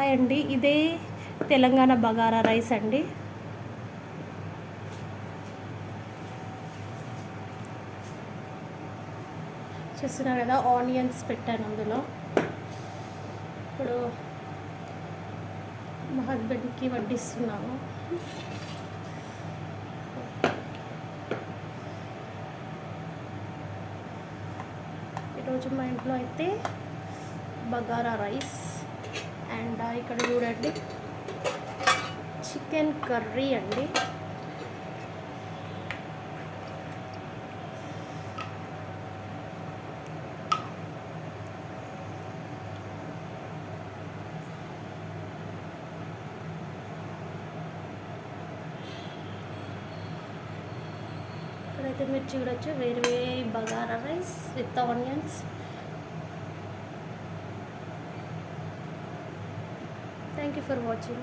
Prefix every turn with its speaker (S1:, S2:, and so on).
S1: Hi అండి, ఇదే Telangana bagara rice అండి. చూస్తున్నారు కదా, ఆనియన్స్ పెట్టాను అందులో. ఇప్పుడు మా హస్బెండ్కి వడ్డిస్తున్నాను. ఈరోజు మా ఇంట్లో అయితే బగారా రైస్ అండ్ ఇక్కడ చూడండి చికెన్ కర్రీ అండి. ఇక్కడైతే మీరు చూడొచ్చు వేరు వేరే bagara rice with onions. Thank you for watching.